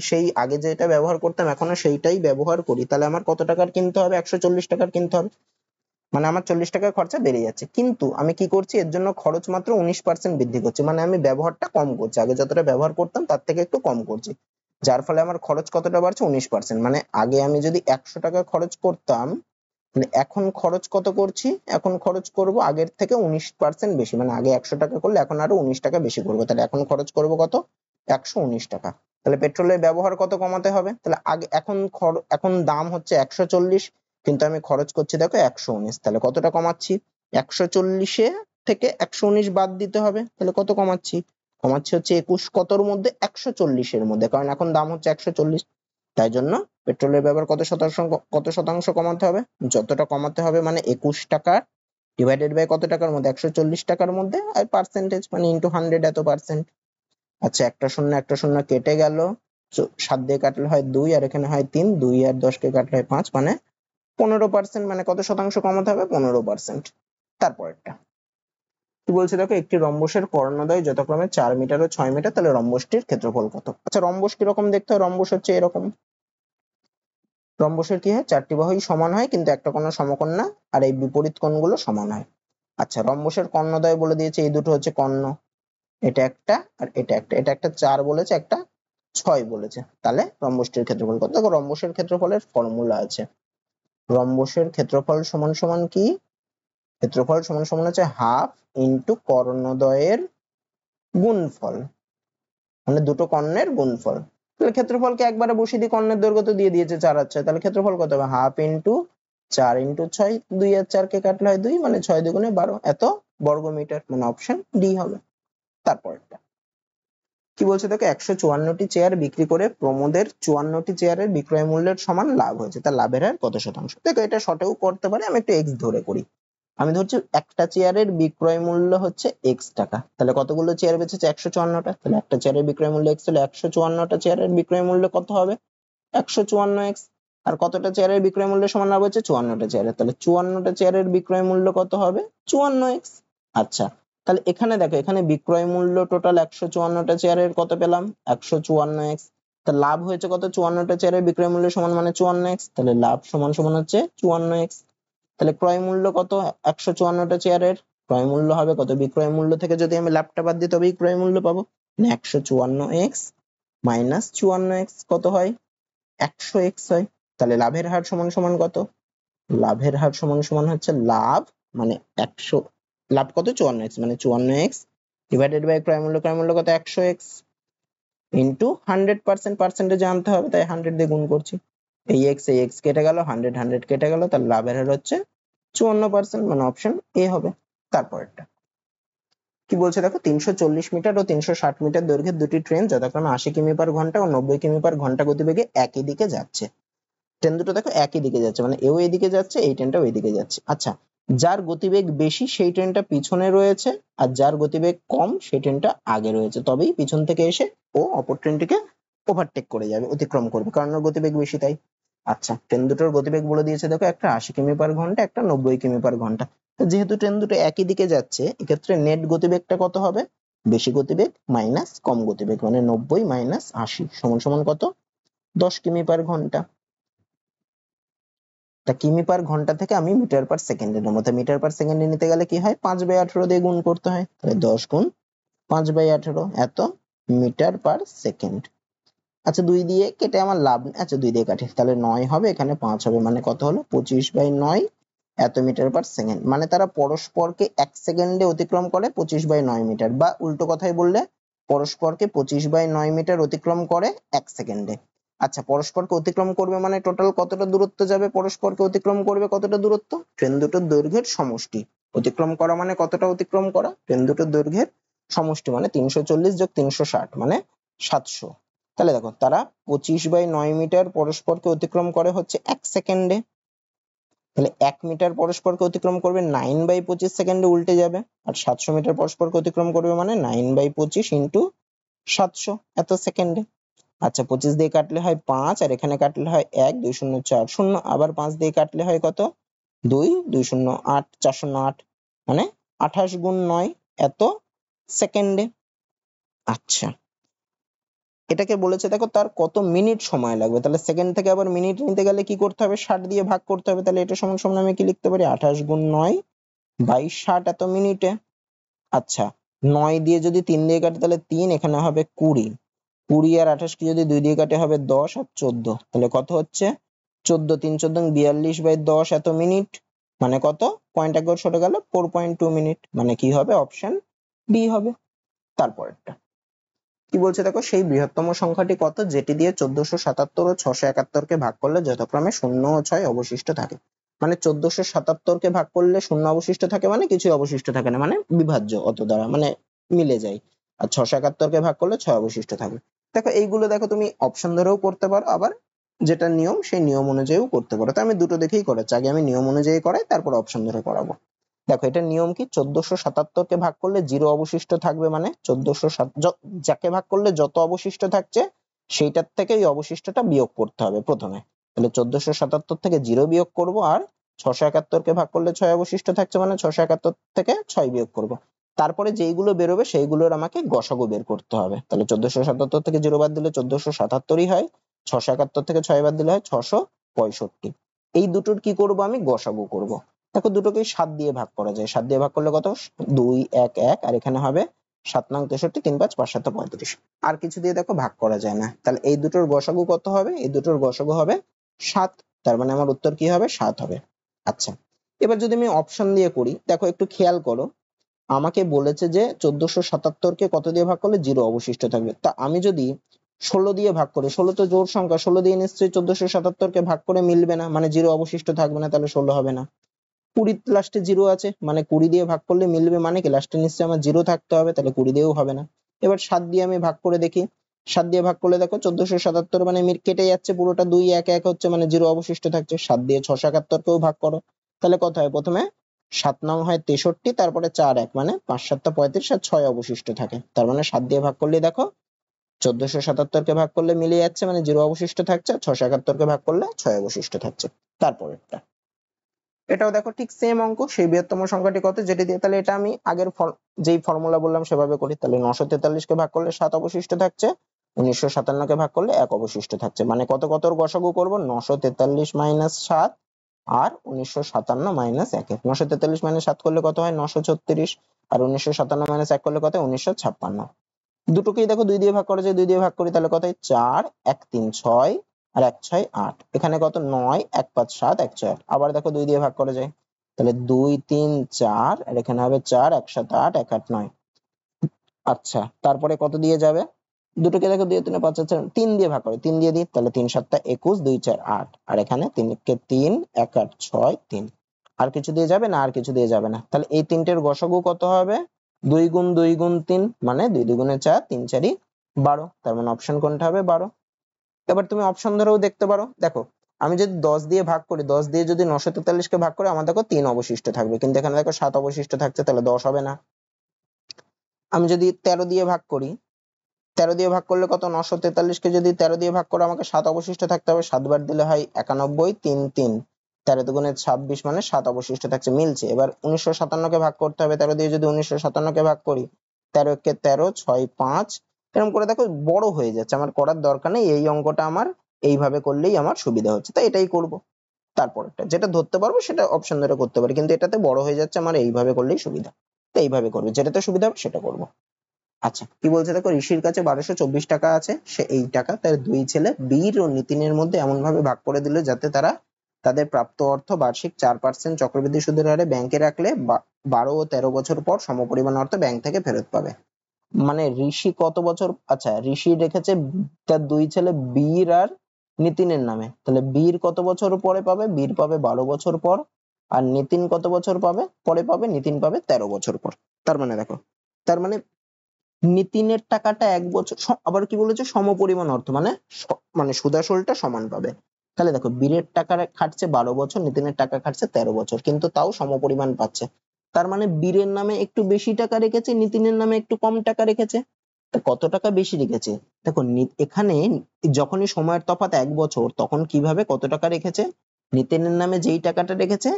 সেই আগে যেটা ব্যবহার করতাম এখনো সেইটাই ব্যবহার করি, তাহলে আমার কত টাকার কিনতে হবে, 140 টাকার কিনতে হবে, মানে আমার 40 টাকার খরচা বেড়ে যাচ্ছে। কিন্তু আমি কি করছি, এর জন্য খরচ মাত্র 19% বৃদ্ধি করছি, মানে আমি ব্যবহারটা কম করছি, আগে যতটা ব্যবহার করতাম তার থেকে একটু কম করছি, যার ফলে আমার খরচ কতটা বাড়ছে 19%। মানে আগে আমি যদি 100 টাকা খরচ করতাম, মানে এখন খরচ কত করছি, এখন খরচ করব আগের থেকে 19% বেশি, মানে আগে 100 টাকা করলে এখন আরো 19 টাকা বেশি করবো, তাহলে এখন খরচ করব কত 119 টাকা। তাহলে পেট্রোলের ব্যবহার কত কমাতে হবে, তাহলে আগে এখন দাম হচ্ছে 140, কিন্তু আমি খরচ করছি দেখো 119, তাহলে কতটা কমাচ্ছি, 140 থেকে 119 বাদ দিতে হবে, তাহলে কত কমাচ্ছি, কমাচ্ছি হচ্ছে 21 কতর মধ্যে 140 এর মধ্যে, কারণ এখন দাম হচ্ছে 140। তাই জন্য পেট্রোলের ব্যবহার কত শতাংশ কমাতে হবে, যতটা কমাতে হবে মানে 21 টাকা ডিভাইডেড বাই কত টাকার মধ্যে 140 টাকার মধ্যে, আর পার্সেন্টেজ মানে ইনটু 100 এত পার্সেন্ট। আচ্ছা একটা শূন্য কেটে গেল, 7 দিয়ে কাটলে হয় 2, আর এখানে হয় 3, 2 আর 10 কে কাটলে হয় 5, মানে 15%, মানে কত শতাংশ কমাতে হবে 15%। তারপরেরটা কি বলছে দেখো, একটি রম্বসের কর্ণদ্বয় যথাক্রমে 4 মিটার ও 6 মিটার, তাহলে রম্বসটির ক্ষেত্রফল কত। আচ্ছা রম্বস কিরকম দেখতে হয়, রম্বস হচ্ছে এরকম, রম্বসের কি হয়, 4টি বাহুই সমান হয় কিন্তু একটা কোণ সমকোণ না, আর এই বিপরীত কোণগুলো সমান হয়। আচ্ছা রম্বসের কর্ণদ্বয় বলে দিয়েছে, এই দুটো হচ্ছে কর্ণ, এটা একটা আর এটা একটা, এটা একটা 4 বলেছে, একটা 6 বলেছে, তাহলে রম্বসটির ক্ষেত্রফল কত। দেখো রম্বসের ক্ষেত্রফলের ফর্মুলা আছে, রম্বসের ক্ষেত্রফল সমান সমান কি, ক্ষেত্রফল সমান সমান হচ্ছে হাফ ইন্টু কর্ণদ্বয়ের গুণফল, মানে দুটো কর্ণের গুণফল। তাহলে ক্ষেত্রফলকে একবারে বসিয়ে দিই, কর্ণের দৈর্ঘ্য তো দিয়ে দিয়েছে 4 আর 6, তাহলে ক্ষেত্রফল কত হবে, হাফ ইন্টু 4 ইন্টু 6, 2 আর 4 কে কাটলে হয় 2, মানে 6 দুগুণে 12 এত বর্গমিটার, মানে অপশন ডি হবে। তারপরটা কি বলছে দেখো, 154টি চেয়ার বিক্রি করে প্রমোদের 54টি চেয়ারের বিক্রয় মূল্যের সমান লাভ হয়েছে, তার লাভের হার কত শতাংশ। দেখো এটা শর্টেও করতে পারে, আমি একটু এক্স ধরে করি, আমি ধরছি একটা চেয়ারের বিক্রয় মূল্য হচ্ছে এক্স টাকা, তাহলে কতগুলো চেয়ার বেচেছে 154টা, তাহলে একটা চেয়ারের বিক্রয় মূল্য এক্স হলে 154টা চেয়ারের বিক্রয় মূল্য কত হবে 154x, আর কতটা চেয়ারের বিক্রয় মূল্য সমান লাভ হচ্ছে 54টা চেয়ারের, তাহলে 54টা চেয়ারের বিক্রয় মূল্য কত হবে 54x। আচ্ছা তাহলে এখানে দেখো, এখানে বিক্রয় মূল্য টোটাল 154টা চেয়ারের কত পেলাম 154x, তা লাভ হয়েছে কত 54টা চেয়ারের বিক্রয় মূল্য সমান মানে 54x, তাহলে লাভ সমান সমান হচ্ছে 54x। তাহলে ক্রয় মূল্য কত 154টা চেয়ারের, ক্রয় মূল্য হবে কত, বিক্রয় মূল্য থেকে যদি আমি লাভটা বাদ দিই তবেই ক্রয় মূল্য পাবো, 154x মাইনাস 54x কত হয় 100x হয়। তাহলে লাভের হার সমান সমান কত, লাভের হার সমান সমান হচ্ছে লাভ মানে 100, লাভ কত 54x, মানে 54x ডিভাইডেড বাই ক্রয় মূল্য কত 100x ইন্টু 100%, পার্সেন্টেজে আনতে হবে তাই 100 দিয়ে গুণ করছি, এই এক্স কেটে গেল, 100 কেটে গেল, তার লাভের হার হচ্ছে 54%, মানে অপশন এ হবে। তারপরেরটা কি বলছে দেখো, 340 মিটার ও 360 মিটার দৈর্ঘ্যের দুটি ট্রেন যথাক্রমে 80 কিমি পার ঘন্টা ও 90 কিমি পার ঘন্টা গতিবেগে একই দিকে যাচ্ছে। ট্রেন দুটো দেখো একই দিকে যাচ্ছে, মানে এও এইদিকে যাচ্ছে, এই ট্রেনটাও এইদিকে যাচ্ছে। আচ্ছা, যার গতিবেগ বেশি সেই ট্রেনটা পিছনে রয়েছে, আর যার গতিবেগ কম সেই ট্রেনটা আগে রয়েছে, তবেই পিছন থেকে এসে ও অপর ট্রেনটিকে ওভারটেক করে যাবে, অতিক্রম করবে, কারণ ওর গতিবেগ বেশি তাই। আচ্ছা, ট্রেন দুটোর গতিবেগ বলে দিয়েছে দেখো, একটা 80 কিমি পার ঘন্টা, একটা 90 কিমি পার ঘন্টা। তো যেহেতু ট্রেন দুটো একই দিকে যাচ্ছে, এক্ষেত্রে নেট গতিবেগটা কত হবে? বেশি গতিবেগ মাইনাস কম গতিবেগ, মানে 90 মাইনাস 80 সমান সমান কত? 10 কিমি পার ঘন্টা। তা কিমি পার ঘন্টা থেকে আমি মিটার পার সেকেন্ডে নেবো, তা মিটার পার সেকেন্ডে নিতে গেলে কি হয়? 5/18 দিয়ে গুণ করতে হয়, তাহলে 10 গুণ 5/18 এত মিটার পার সেকেন্ড। আচ্ছা, 2 দিয়ে কেটে আমার লাভ নেই, আচ্ছা 2 দিয়ে কাটি, তাহলে 9 হবে, এখানে 5 হবে, মানে কত হলো? 25/9 এত মিটার পার সেকেন্ড। মানে তারা পরস্পরকে 1 সেকেন্ডে অতিক্রম করে 25/9 মিটার, বা উল্টো কথায় বললে পরস্পরকে 25/9 মিটার অতিক্রম করে 1 সেকেন্ডে। আচ্ছা, পরস্পরকে অতিক্রম করবে মানে টোটাল কতটা দূরত্ব যাবে? পরস্পরকে অতিক্রম করবে কতটা দূরত্ব? ট্রেন দুটোর দৈর্ঘ্যের সমষ্টি। অতিক্রম করা মানে কতটা অতিক্রম করা? ট্রেন দুটোর দৈর্ঘ্যের সমষ্টি, মানে 340 যোগ 360 মানে 700। তাহলে দেখো, তারা 25/9 মিটার পরস্পরকে অতিক্রম করে হচ্ছে 1 সেকেন্ডে। তাহলে 1 মিটার পরস্পরকে অতিক্রম করবে 9/25 সেকেন্ডে, উল্টে যাবে। আর 700 মিটার পরস্পরকে অতিক্রম করবে মানে 9/25 ইন্টু 700 এত সেকেন্ডে। আচ্ছা, 25 দিয়ে কাটলে হয় 5, আর এখানে কাটলে হয় 1, 2 শূন্য 4 শূন্য, আবার 5 দিয়ে কাটলে হয় কত? 2, 2 শূন্য 8, 4 শূন্য 8, মানে 28 গুণ 9 এত সেকেন্ডে। আচ্ছা, এটাকে বলেছে দেখো তার কত মিনিট সময় লাগবে, তাহলে সেকেন্ড থেকে আবার মিনিট নিতে গেলে কি করতে হবে? 60 দিয়ে ভাগ করতে হবে, তাহলে এটা সমান সমান আমি কি লিখতে পারি? 28 গুণ 9 বাই 60 এত মিনিটে। আচ্ছা, 9 দিয়ে যদি 3 দিয়ে কাটি তাহলে 3, এখানে হবে 20, 20 আর 28 কি যদি 2 দিয়ে কাটে হবে 10 আর 14, তাহলে কত হচ্ছে? 14, 3 14 42/10 এত মিনিট, মানে কত? পয়েন্ট একবার সরে গেল, 4.2 মিনিট, মানে কি হবে? অপশন বি হবে। তারপরেরটা কি বলছে দেখো, সেই বৃহত্তম সংখ্যাটি কত যেটি দিয়ে 1477 ও 671 কে ভাগ করলে যথাক্রমে 0 ও 6 অবশিষ্ট থাকে? মানে 1477 কে ভাগ করলে 0 অবশিষ্ট থাকে, মানে কিছুই অবশিষ্ট থাকে না, মানে বিভাজ্য অত দ্বারা, মানে মিলে যায়। আর 671 কে ভাগ করলে 6 অবশিষ্ট থাকে। দেখো এইগুলো দেখো তুমি অপশন ধরেও করতে পারো, আবার যেটা নিয়ম সেই নিয়ম অনুযায়ীও করতে পারো। তো আমি দুটো দেখেই করাচ্ছি, আগে আমি নিয়ম অনুযায়ী করাই, তারপর অপশন ধরে করাবো। দেখো, এটা নিয়ম কি? 1477 কে ভাগ করলে 0 অবশিষ্ট থাকবে, মানে 1407 যাকে ভাগ করলে যত অবশিষ্ট থাকছে সেইটার থেকে এই অবশিষ্টটা বিয়োগ করতে হবে প্রথমে। তাহলে 1477 থেকে 0 বিয়োগ করব, আর 671 কে ভাগ করলে 6 অবশিষ্ট থাকছে, মানে 671 থেকে 6 বিয়োগ করব। তারপরে যেইগুলো বেরোবে সেইগুলোর আমাকে গসাগু বের করতে হবে। তাহলে 1477 থেকে 0 বাদ দিলে 1477ই হয়, 671 থেকে 6 বাদ দিলে হয় 665। এই দুটোর কি করব? আমি গসাগু করব। দেখো, দুটোকেই 7 দিয়ে ভাগ করা যায়, 7 দিয়ে ভাগ করলে কত? 2 1 1, আর এখানে হবে 7 নং 63, 3 5 5 7 35। আর কিছু দিয়ে দেখো ভাগ করা যায় না, তাহলে এই দুটোর গসাগু কত হবে? এই দুটোর গসাগু হবে 7, তার মানে আমার উত্তর কি হবে? 7 হবে। আচ্ছা, এবার যদি আমি অপশন দিয়ে করি, দেখো একটু খেয়াল করো, আমাকে বলেছে যে 1477 কে কত দিয়ে ভাগ করলে 0 অবশিষ্ট থাকবে। তা আমি যদি 16 দিয়ে ভাগ করি, 16 তো জোড় সংখ্যা, 16 দিয়ে নিশ্চয়ই 1477 কে ভাগ করে মিলবে না, মানে 0 অবশিষ্ট থাকবে না, তাহলে 16 হবে না। 20 লাস্টে 0 আছে, মানে 20 দিয়ে ভাগ করলে মিলবে, মানে কি লাস্টে নিশ্চয়ই আমার 0 থাকতে হবে, তাহলে 20 দিয়েও হবে না। এবার 7 দিয়ে আমি ভাগ করে দেখি, 7 দিয়ে ভাগ করলে দেখো 1477 মানে কেটে যাচ্ছে পুরোটা, 2 1 1 হচ্ছে, মানে 0 অবশিষ্ট থাকছে। 7 দিয়ে 671 কেও ভাগ করো, তাহলে কত হয়? প্রথমে 7 নং হয় 63, তারপরে 4 1, মানে 5 7 35, আর 6 অবশিষ্ট থাকে। তার মানে 7 দিয়ে ভাগ করলে দেখো 1477 কে ভাগ করলে মিলে যাচ্ছে, মানে 0 অবশিষ্ট থাকছে, আর 671 কে ভাগ করলে 6 অবশিষ্ট থাকছে। তারপরেরটা এটাও দেখো ঠিক সেম অঙ্ক, সেই বৃহত্তম সংখ্যাটি কত যেটি দিয়ে, তাহলে এটা আমি আগের যেই ফর্মুলা বললাম সেভাবে করি। তাহলে 943 কে ভাগ করলে 7 অবশিষ্ট থাকছে, 1957 কে ভাগ করলে 1 অবশিষ্ট থাকছে, মানে কত কতর গসাগু করব? 943 মাইনাস 7 আর 1957 মাইনাস 1, 943 মাইনাস 7 করলে কত হয়? 936, আর 1957 মাইনাস 1 করলে কত হয়? 1956। দুটোকেই দেখো 2 দিয়ে ভাগ করা যায়, 2 দিয়ে ভাগ করি, তাহলে কত হয়? 4 1 3 6 আর 1 6 8, এখানে কত? 9 1 5 7 1 6 8, আবার দেখো 2 দিয়ে ভাগ করা যায়, তাহলে 2 3 4, আর এখানে হবে 4 1 7 8 1 8 9। আচ্ছা, তারপরে কত দিয়ে যাবে? দুটোকে দেখো 2 3 5 4 3 দিয়ে ভাগ করো, 3 দিয়ে দিই, তাহলে 3 7 21 2 4 8, আর এখানে 3 কে 3 1 8 6 3। আর কিছু দিয়ে যাবে না? আর কিছু দিয়ে যাবে না। তাহলে এই তিনটের গসাগু কত হবে? 2 গুণ 2 গুণ 3 মানে 2 দুগুণে 4, 3 4 12, তার মানে অপশন কোনটা হবে? 12। এবার তুমি অপশন ধরেও দেখতে পারো। দেখো আমি যদি 10 দিয়ে ভাগ করি, 10 দিয়ে যদি 943 কে ভাগ করি, আমার দেখো 3 অবশিষ্ট থাকবে, কিন্তু এখানে দেখো 7 অবশিষ্ট থাকছে, তাহলে 10 হবে না। আমি যদি 13 দিয়ে ভাগ করি, 13 দিয়ে ভাগ করলে কত? 943 কে যদি 13 দিয়ে ভাগ করো, আমাকে 7 অবশিষ্ট থাকতে হবে, 7 বার দিলে হয় 91, 3 3, 13 দুগুণে 26 মানে 7 অবশিষ্ট থাকছে, মিলছে। এবার 1957 কে ভাগ করতে হবে, 13 দিয়ে যদি 1957 কে ভাগ করি, 13 কে 13, 6 5, এরকম করে দেখো বড় হয়ে যাচ্ছে, আমার করার দরকার নেই, এই অঙ্কটা আমার এইভাবে করলেই আমার সুবিধা হচ্ছে, তাই এটাই করব। তারপরটা যেটা ধরতে পারবো সেটা অপশন ধরে করতে পারি, কিন্তু এটাতে বড় হয়ে যাচ্ছে, আমার এইভাবে করলেই সুবিধা, তো এইভাবে করবে, যেটাতে সুবিধা হবে সেটা করবো। আচ্ছা কি বলছে দেখো, ঋষির কাছে 1224 টাকা আছে, সে এই টাকা তার দুই ছেলে বীর ও নিতিনের মধ্যে এমন ভাবে ভাগ করে দিল যাতে তারা তাদের প্রাপ্ত অর্থ বার্ষিক 4% চক্রবৃদ্ধি সুদের হারে ব্যাংকে রাখলে 12 ও 13 বছর পর সমপরিমাণ অর্থ ব্যাংক থেকে ফেরত পাবে। মানে ঋষি কত বছর, আচ্ছা ঋষি রেখেছে তার দুই ছেলে বীর আর নিতিনের নামে, তাহলে বীর কত বছর পরে পাবে? বীর পাবে 12 বছর পর, আর নিতিন কত বছর পাবে পরে পাবে? নিতিন পাবে 13 বছর পর। তার মানে দেখো, তার মানে নিতিনের টাকাটা 1 বছর, আবার কি বলেছে? সমপরিমাণ অর্থ, মানে মানে সুদাসলটা সমান পাবে। তাহলে দেখো বীরের টাকা খাটছে 12 বছর, নিতিনের টাকা খাটছে 13 বছর, কিন্তু তাও সমপরিমাণ পাচ্ছে। তার মানে বীরের নামে একটু বেশি টাকা রেখেছে, নিতিনের নামে একটু কম টাকা রেখেছে। তো কত টাকা বেশি রেখেছে? দেখো এখানে যখনই সময়ের তফাৎ 1 বছর, তখন কিভাবে কত টাকা রেখেছে? নিতিনের নামে যেই টাকাটা রেখেছে,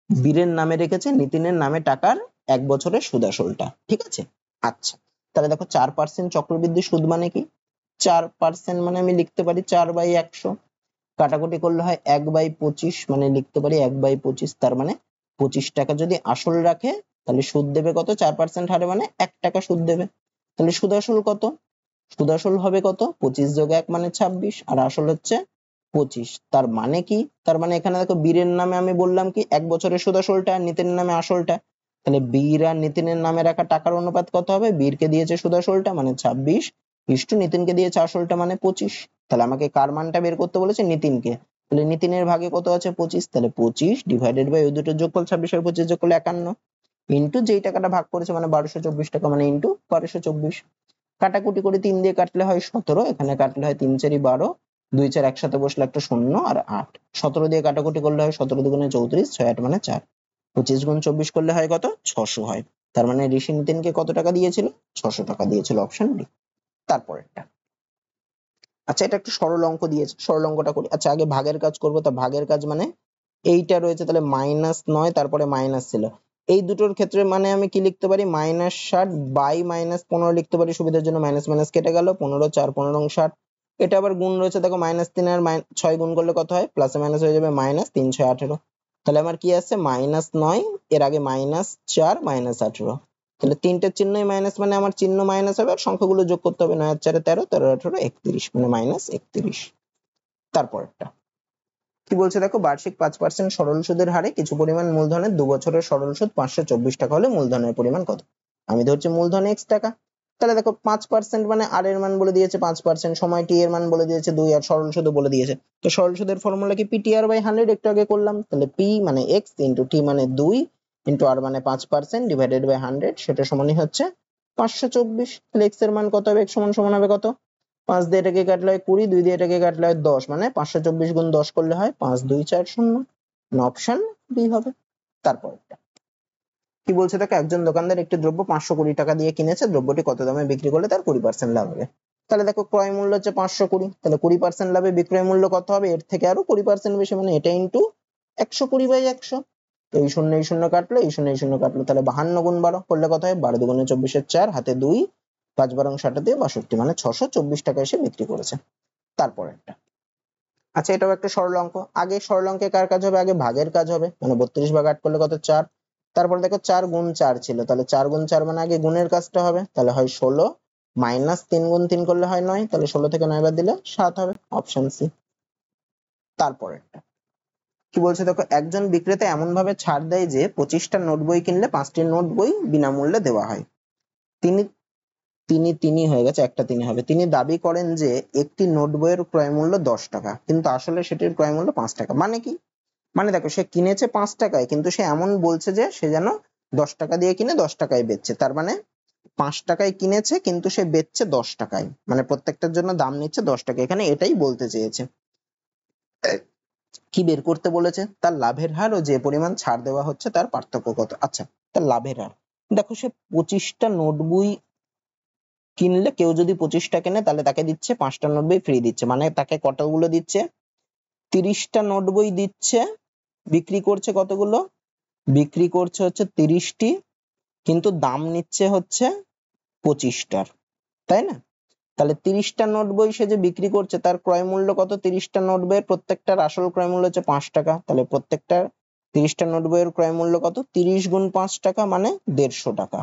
বীরের নামে রেখেছে নিতিনের নামে টাকার 1 বছরের সুদাসলটা, ঠিক আছে? আচ্ছা তাহলে দেখো 4% চক্রবৃদ্ধি সুদ মানে কি? 4% মানে আমি লিখতে পারি 4/100, কাটাকুটি করলে হয় 1/25, মানে লিখতে পারি 1/25, তার মানে 25 টাকা যদি আসল রাখে, তাহলে সুদ দেবে কত? 4% হারে, মানে 1 টাকা সুদ দেবে। তাহলে সুদ আসল কত? সুদ আসল হবে কত? 25 যোগ 1 মানে 26, আর আসল হচ্ছে 25। তার মানে কি? তার মানে এখানে দেখো বীরের নামে আমি বললাম কি 1 বছরের সুদ আসলটা, আর নিতিনের নামে আসলটা, তাহলে বীর আর নিতিনের নামে রাখা টাকার অনুপাত কত হবে? বীরকে দিয়েছে সুদ আসলটা মানে 26, ইস্টু নিতিনকে দিয়েছে আসলটা মানে 25। তাহলে আমাকে কার মানটা বের করতে বলেছে? নিতিনকে। তাহলে নিতিনের ভাগে কত আছে? 25, তাহলে 25 ডিভাইডেড বাই ওই দুটোর যোগফল 26 আর 25 যোগ করলে 51, ইন্টু যেই টাকাটা ভাগ করেছে মানে 1224 টাকা, মানে ইন্টু 1224। কাটাকুটি করে 3 দিয়ে কাটলে হয় 17, এখানে কাটলে হয় 3 4 12, 2 4 একসাথে বসলে একটা শূন্য আর 8, 17 দিয়ে কাটাকুটি করলে হয় 17 দুগুণে 34, 6 8 মানে 4, 25 গুণ 24 করলে হয় কত? 600 হয়। তার মানে ঋষি নিতিনকে কত টাকা দিয়েছিল? 600 টাকা দিয়েছিল, অপশন ডি। তারপরেরটা, আচ্ছা এটা একটা সরল অঙ্ক দিয়েছে, সরল অঙ্কটা করি। আচ্ছা আগে ভাগের কাজ করবো, তা ভাগের কাজ মানে এইটা রয়েছে, তাহলে -9, তারপরে মাইনাস ছিল, এই দুটোর ক্ষেত্রে মানে আমি কি লিখতে পারি? -60 বাই -15 লিখতে পারি, সুবিধার জন্য মাইনাস মাইনাস কেটে গেল, 15 4 15 60। এটা আবার গুণ রয়েছে, দেখো -3 আর 6 গুণ করলে কত হয়? প্লাসে মাইনাস হয়ে যাবে, -3 6 18। তাহলে আমার কি আছে? -9, এর আগে -4 -18, তাহলে তিনটের চিহ্নই মাইনাস, মানে আমার চিহ্ন মাইনাস হবে, আর সংখ্যাগুলো যোগ করতে হবে, 9 আর 4 13, 13 18 31, মানে -31। তারপরটা কি বলছে দেখো, বার্ষিক 5% সরল সুদের হারে কিছু পরিমাণ মূলধনের 2 বছরের সরল সুদ 524 টাকা হলে মূলধনের পরিমাণ কত? আমি ধরছি মূলধন x টাকা, তাহলে দেখো 5% মানে আর এর মান বলে দিয়েছে 5%, সময় t এর মান বলে দিয়েছে 2, আর সরল সুদও বলে দিয়েছে। তো সরল সুদের ফর্মুলা কি? ptr/100, একটু আগে করলাম। তাহলে p মানে x ইনটু t মানে 2 ইনটু r মানে 5% ডিভাইডেড বাই 100, সেটা সমানই হচ্ছে 524। তাহলে x এর মান কত হবে? x সমান সমান হবে কত? 5 দিয়ে এটাকে কাটলে হয় 20, 2 দিয়ে এটাকে কাটলে হয় 10, মানে 524 গুণ 10 করলে হয় 5 2 4 0, অপশন বি হবে। তারপর কি বলছে দেখো, একজন দোকানদার একটি দ্রব্য 520 টাকা দিয়ে কিনেছে, দ্রব্যটি কত দামে বিক্রি করলে তার 20% লাভ হবে? তাহলে দেখো ক্রয় মূল্য হচ্ছে 520, তাহলে 20% লাভে বিক্রয় মূল্য কত হবে? এর থেকে আরো 20% বেশি, মানে এটা ইন্টু 120/100। তো এই শূন্য এই শূন্য কাটলো, এই শূন্য এই শূন্য কাটলো, তাহলে 52 গুণ 12 করলে কত হয়? 12 দুগুণে 24 4, হাতে 2, 5 12 60 দিয়ে 62, মানে 624 টাকা এসে বিক্রি করেছে। তারপর একটা, আচ্ছা এটাও একটা সরল অঙ্ক। আগে সরল অঙ্কে কার কাজ হবে? আগে ভাগের কাজ হবে, মানে 32 ভাগ 8 করলে কত? 4। তারপর দেখো 4 গুণ 4 ছিল, তাহলে 4 গুণ 4 মানে আগে গুণের কাজটা হবে, তাহলে হয় 16, মাইনাস 3 গুণ 3 করলে হয় 9, তাহলে 16 থেকে 9 বাদ দিলে 7 হবে, অপশন সি। তারপর একটা কি বলছে দেখো, একজন বিক্রেতা এমন ভাবে ছাড় দেয় যে 25টা নোট বই কিনলে 5টি নোট বই বিনামূল্যে দেওয়া হয়। তিনি তিনি হয়ে গেছে, একটা তিনি হবে। তিনি দাবি করেন যে একটি নোট বইয়ের ক্রয় মূল্য 10 টাকা, কিন্তু আসলে সেটির ক্রয় মূল্য 5 টাকা। মানে কি? মানে দেখো, সে কিনেছে 5 টাকায়, কিন্তু সে এমন বলছে যে সে যেন 10 টাকা দিয়ে কিনে 10 টাকায় বেচছে। তার মানে 5 টাকায় কিনেছে কিন্তু সে বেচছে 10 টাকায়, মানে প্রত্যেকটার জন্য দাম নিচ্ছে 10 টাকা। এখানে এটাই বলতে চেয়েছে। কি বের করতে বলেছে? তার লাভের হার ও যে পরিমাণ ছাড় দেওয়া হচ্ছে তার পার্থক্য কত। আচ্ছা, তার লাভের হার দেখো, সে 25টা নোট বই কিনলে, কেউ যদি 25টা কেনে তাহলে তাকে দিচ্ছে 5টা নোট বই ফ্রি দিচ্ছে। মানে তাকে কতগুলো দিচ্ছে? 30টা নোট বই দিচ্ছে। বিক্রি করছে কতগুলো? বিক্রি করছে হচ্ছে 30টি, কিন্তু দাম নিচ্ছে হচ্ছে 25টার, তাই না? তাহলে 30টা নোট বই সে যে বিক্রি করছে তার ক্রয় মূল্য কত? 30টা নোট বইয়ের প্রত্যেকটার আসল ক্রয় মূল্য হচ্ছে 5 টাকা। তাহলে প্রত্যেকটার 30টা নোট বইয়ের ক্রয় মূল্য কত? 30 গুণ 5 টাকা, মানে 150 টাকা।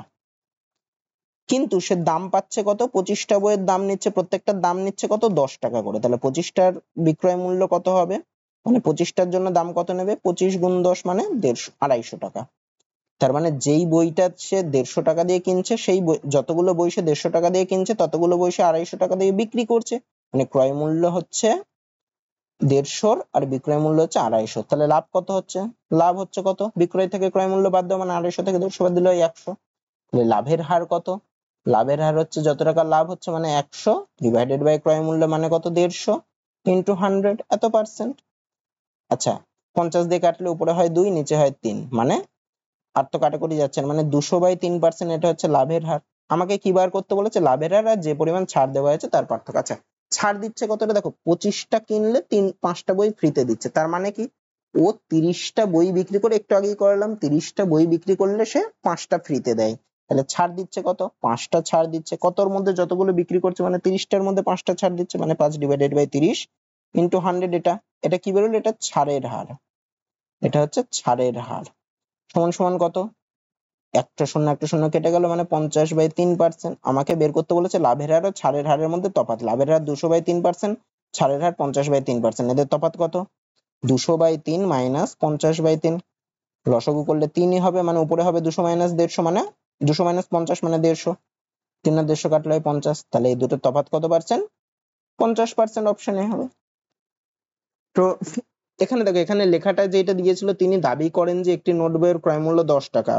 কিন্তু সে দাম পাচ্ছে কত? 25টা বইয়ের দাম নিচ্ছে, প্রত্যেকটার দাম নিচ্ছে কত? 10 টাকা করে। তাহলে 25টার বিক্রয় মূল্য কত হবে? মানে 25টার জন্য দাম কত নেবে? 25 গুণ 10 মানে 250 টাকা। তার মানে যেই বইটা সে 150 টাকা দিয়ে কিনছে, সেই যতগুলো বই সে 150 টাকা দিয়ে কিনছে ততগুলো বই সে 250 টাকা দিয়ে বিক্রি করছে। মানে ক্রয় মূল্য হচ্ছে 150 আর বিক্রয় মূল্য হচ্ছে 250। তাহলে লাভ কত হচ্ছে? লাভ হচ্ছে কত? বিক্রয় থেকে ক্রয় মূল্য বাদ দেওয়া, মানে 250 থেকে 150 বাদ দিলে 100। তাহলে লাভের হার কত? লাভের হার হচ্ছে যত টাকা লাভ হচ্ছে মানে 100 ডিভাইডেড বাই ক্রয় মূল্য মানে কত? 150 ইন্টু 100, এত পার্সেন্ট। আচ্ছা, 50 দিয়ে কাটলে উপরে হয় 2, নিচে হয় 3, মানে আর তো কাটাকুটি যাচ্ছে না, মানে 200/3%। এটা হচ্ছে লাভের হার। আমাকে কি বার করতে বলেছে? লাভের হার আর যে পরিমাণ ছাড় দেওয়া হয়েছে তার পার্থক্য। আচ্ছা, ছাড় দিচ্ছে কতটা? দেখো, 25টা কিনলে 5টা বই ফ্রিতে দিচ্ছে। তার মানে কি? ও 30টা বই বিক্রি করে, একটু আগেই করলাম, 30টা বই বিক্রি করলে সে 5টা ফ্রিতে দেয়। তাহলে ছাড় দিচ্ছে কত? 5টা ছাড় দিচ্ছে। কতর মধ্যে? যতগুলো বিক্রি করছে, মানে 30টার মধ্যে 5টা ছাড় দিচ্ছে, মানে 5 ডিভাইডেড বাই 30 ইন্টু 100। এটা এটা কি বেরোলো? এটা ছাড়ের হার। এটা হচ্ছে ছাড়ের হার। সমান সমান কত? একটা শূন্য কেটে গেল, মানে 50/3%। আমাকে বের করতে বলেছে লাভের হার ও ছাড়ের হারের মধ্যে তফাৎ। লাভের হার 200/3%, ছাড়ের হার 50/3%। এদের তফাৎ কত? 200/3 মাইনাস 50/3। লসাগু করলে 3ই হবে, মানে উপরে হবে 200 মাইনাস 150, মানে 200 মাইনাস 50 মানে 150। 3 আর 150 কাটলে হয় 50। তাহলে এই দুটোর তফাৎ কত পার্সেন্ট? 50%। অপশন এ হবে। তো এখানে দেখো, এখানে লেখাটা যেটা দিয়েছিল, তিনি দাবি করেন যে একটি নোট বইয়ের ক্রয় মূল্য 10 টাকা,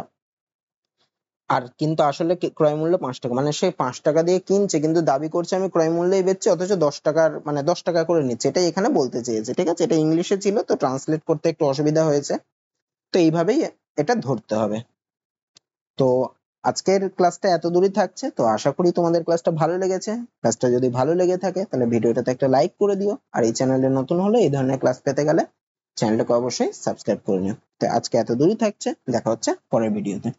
আর কিন্তু আসলে ক্রয় মূল্য 5 টাকা। মানে সে 5 টাকা দিয়ে কিনছে কিন্তু দাবি করছে আমি ক্রয় মূল্যেই বেচছি, অথচ 10 টাকার, মানে 10 টাকা করে নিচ্ছে। এটাই এখানে বলতে চেয়েছে। ঠিক আছে, এটা ইংলিশে ছিল তো ট্রান্সলেট করতে একটু অসুবিধা হয়েছে। তো এইভাবেই এটা ধরতে হবে। তো আজকের ক্লাসটা এত দূরই থাকছে। তো আশা করি তোমাদের ক্লাসটা ভালো লেগেছে। ক্লাসটা যদি ভালো লেগে থাকে তাহলে ভিডিওটাতে একটা লাইক করে দিও, আর এই চ্যানেলে নতুন হলে এই ধরনের ক্লাস পেতে গেলে চ্যানেলটাকে অবশ্যই সাবস্ক্রাইব করে নিও। তো আজকে এত দূরই থাকছে, দেখা হচ্ছে পরের ভিডিওতে।